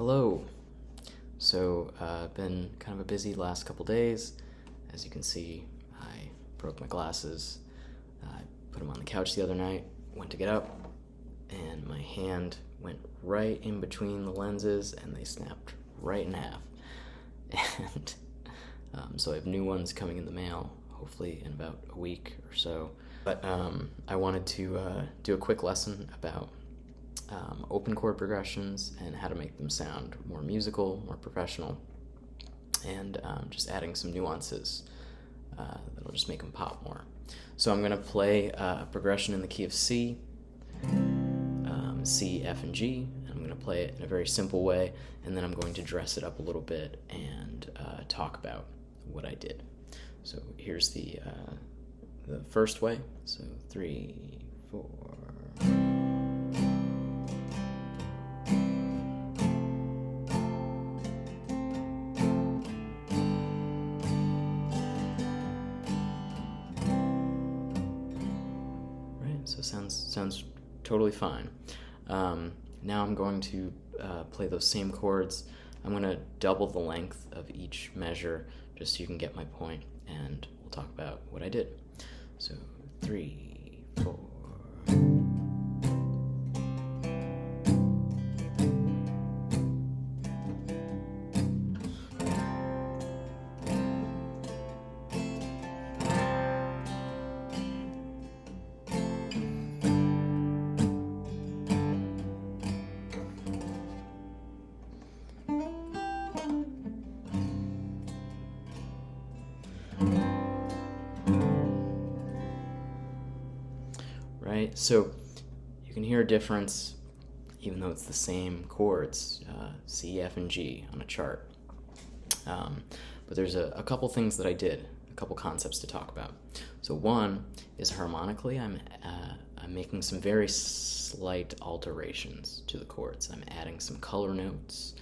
Hello. So, been kind of a busy last couple days. As you can see, I broke my glasses. I put them on the couch the other night, went to get up, and my hand went right in between the lenses and they snapped right in half. And so I have new ones coming in the mail, hopefully in about a week or so. But I wanted to do a quick lesson about open chord progressions and how to make them sound more musical, more professional, and just adding some nuances that'll just make them pop more. So I'm going to play a progression in the key of C, C, F, and G. I'm going to play it in a very simple way, and then I'm going to dress it up a little bit and talk about what I did. So here's the first way. So 3, 4. So sounds totally fine. Now I'm going to play those same chords. I'm going to double the length of each measure just so you can get my point, and we'll talk about what I did. So 3, 4. Right, so you can hear a difference even though it's the same chords, C, F, and G on a chart. But there's a couple things that I did, a couple concepts to talk about. So one is harmonically, I'm making some very slight alterations to the chords. I'm adding some color notes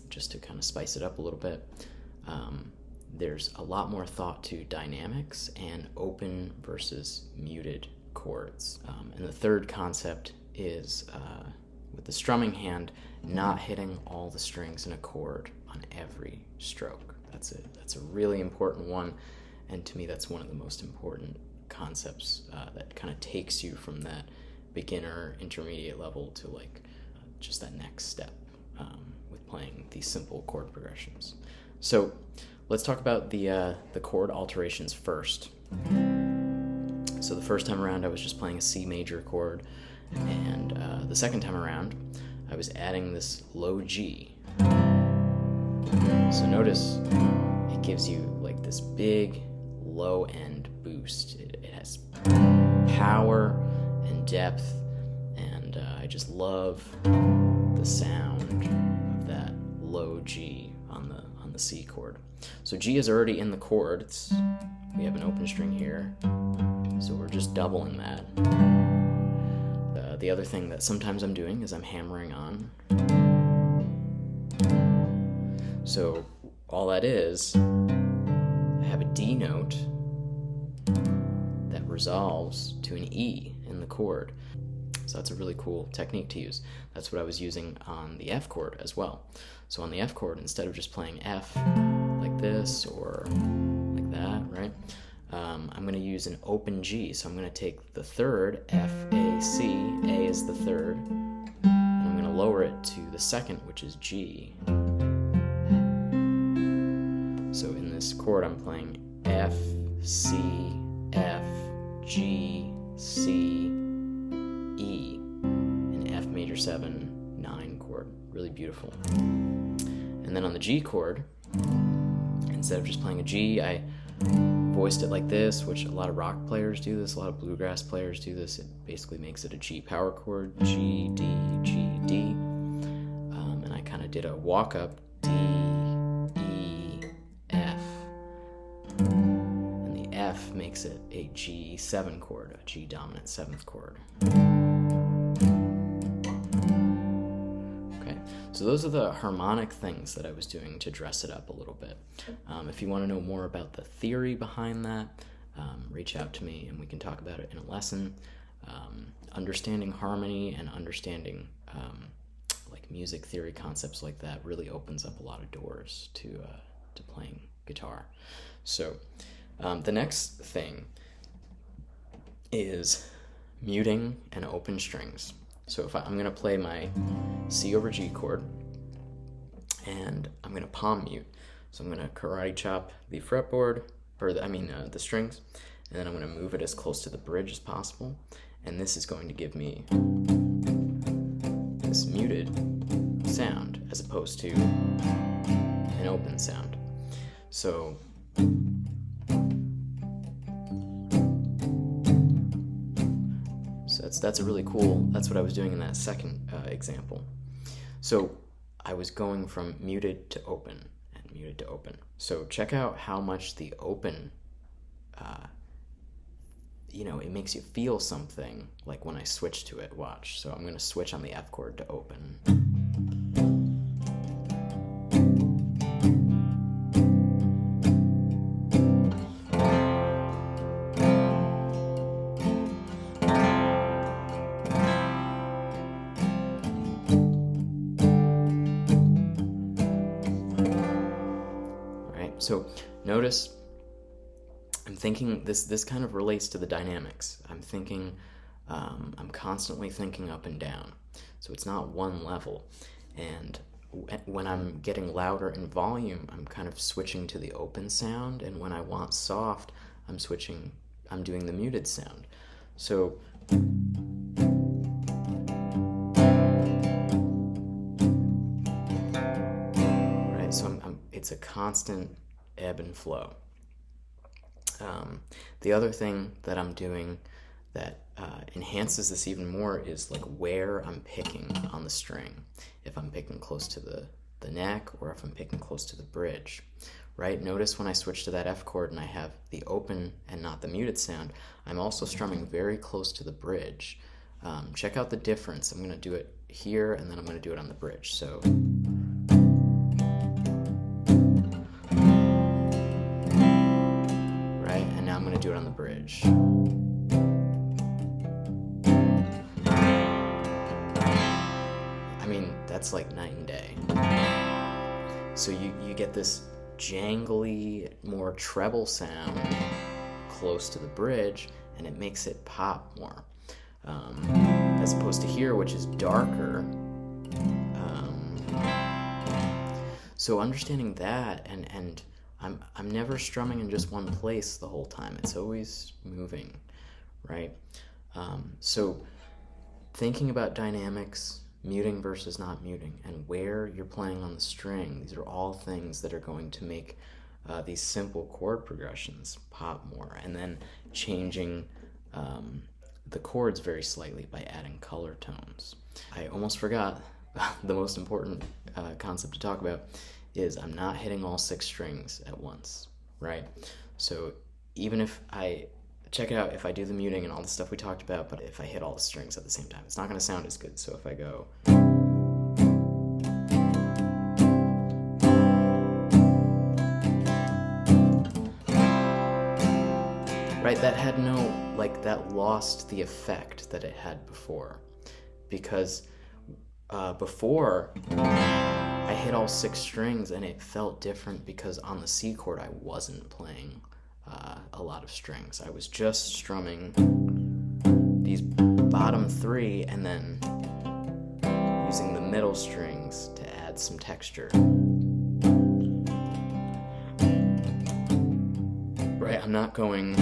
just to kind of spice it up a little bit. There's a lot more thought to dynamics and open versus muted chords. And the third concept is with the strumming hand, not hitting all the strings in a chord on every stroke. That's a really important one, and to me that's one of the most important concepts that kind of takes you from that beginner intermediate level to like just that next step with playing these simple chord progressions. So let's talk about the chord alterations first. So the first time around I was just playing a C major chord, and the second time around I was adding this low G. So notice it gives you like this big low end boost. It has power and depth, and I just love the sound of that low G on the C chord. So G is already in the chord. We have an open string here, so we're just doubling that. The other thing that sometimes I'm doing is I'm hammering on. So all that is, I have a D note that resolves to an E in the chord. So that's a really cool technique to use. That's what I was using on the F chord as well. So on the F chord, instead of just playing F like this or like that, right? I'm going to use an open G. So I'm going to take the third, F, A, C, A is the third, and I'm going to lower it to the second, which is G. So in this chord, I'm playing F, C, F, G, C, E, an F major 7, 9 chord. Really beautiful. And then on the G chord, instead of just playing a G, I voiced it like this, which a lot of rock players do this, a lot of bluegrass players do this. It basically makes it a G power chord, G, D, G, D. And I kind of did a walk up, D, E, F. And the F makes it a G7 chord, a G dominant 7th chord. So those are the harmonic things that I was doing to dress it up a little bit. If you want to know more about the theory behind that, reach out to me and we can talk about it in a lesson. Understanding harmony and understanding like music theory concepts like that really opens up a lot of doors to playing guitar. So the next thing is muting and open strings. So if I'm going to play my C over G chord, and I'm going to palm mute. So I'm going to karate chop the fretboard, or the strings, and then I'm going to move it as close to the bridge as possible. And this is going to give me this muted sound as opposed to an open sound. So that's a really cool, that's what I was doing in that second example. So I was going from muted to open and muted to open. So check out how much the open, it makes you feel something like when I switch to it. Watch. So I'm going to switch on the F chord to open. So notice I'm thinking this kind of relates to the dynamics. I'm thinking, I'm constantly thinking up and down. So it's not one level. And when I'm getting louder in volume, I'm kind of switching to the open sound. And when I want soft, I'm doing the muted sound. So it's a constant ebb and flow. The other thing that I'm doing that enhances this even more is like where I'm picking on the string. If I'm picking close to the neck or if I'm picking close to the bridge, right? Notice when I switch to that F chord and I have the open and not the muted sound, I'm also strumming very close to the bridge. Check out the difference. I'm going to do it here and then I'm going to do it on the bridge. So do it on the bridge. I mean, that's like night and day. So you get this jangly, more treble sound close to the bridge, and it makes it pop more. As opposed to here, which is darker. So understanding that and I'm never strumming in just one place the whole time. It's always moving, right? So thinking about dynamics, muting versus not muting, and where you're playing on the string, these are all things that are going to make these simple chord progressions pop more. And then changing the chords very slightly by adding color tones. I almost forgot the most important concept to talk about is I'm not hitting all 6 strings at once, right? So even if check it out, if I do the muting and all the stuff we talked about, but if I hit all the strings at the same time, it's not going to sound as good. So if I go, right, that had that lost the effect that it had before. Because before, I hit all 6 strings and it felt different because on the C chord I wasn't playing a lot of strings. I was just strumming these bottom 3 and then using the middle strings to add some texture. Right, I'm not going,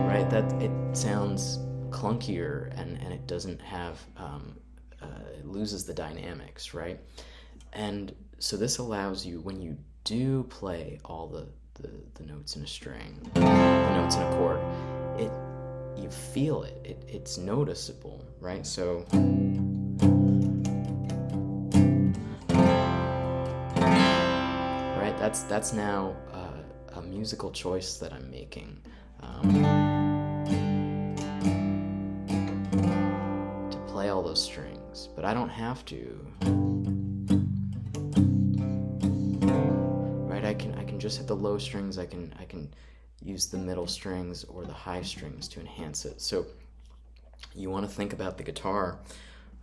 right, that it sounds clunkier and it doesn't have, it loses the dynamics, right? And so this allows you, when you do play all the notes in a string, the notes in a chord, you feel it. It's noticeable, right? So right, that's now a musical choice that I'm making. To play all those strings, but I don't have to. Right, I can just hit the low strings. I can use the middle strings or the high strings to enhance it. So you want to think about the guitar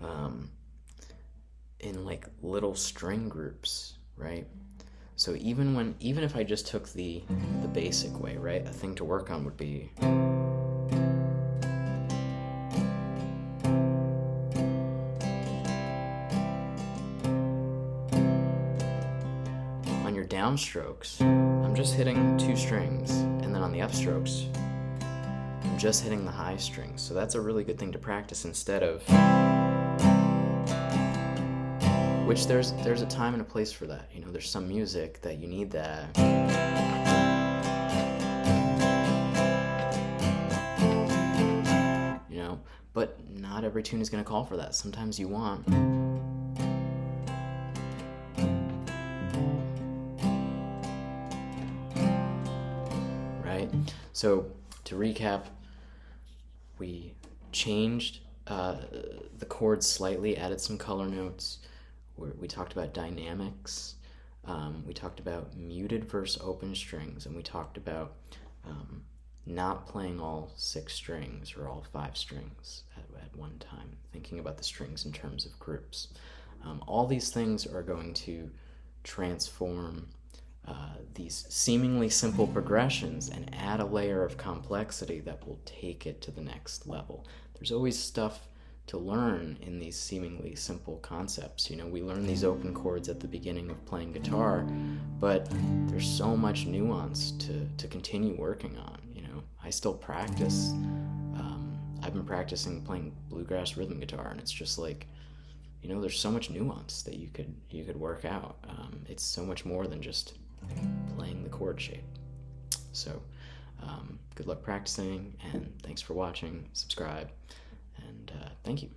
in like little string groups, right? So even if I just took the basic way, right, a thing to work on would be on your downstrokes, I'm just hitting 2 strings, and then on the upstrokes, I'm just hitting the high strings. So that's a really good thing to practice instead of, which there's a time and a place for that. You know, there's some music that you need that. You know, but not every tune is going to call for that. Sometimes you want right? So to recap, we changed the chords slightly, added some color notes. We talked about dynamics. We talked about muted versus open strings, and we talked about not playing all 6 strings or all 5 strings at one time, thinking about the strings in terms of groups. All these things are going to transform these seemingly simple progressions and add a layer of complexity that will take it to the next level. There's always stuff to learn in these seemingly simple concepts. You know, we learn these open chords at the beginning of playing guitar, but there's so much nuance to continue working on. You know, I still practice. I've been practicing playing bluegrass rhythm guitar, and it's just like, you know, there's so much nuance that you could work out. It's so much more than just playing the chord shape. So good luck practicing, and thanks for watching. Subscribe, and thank you.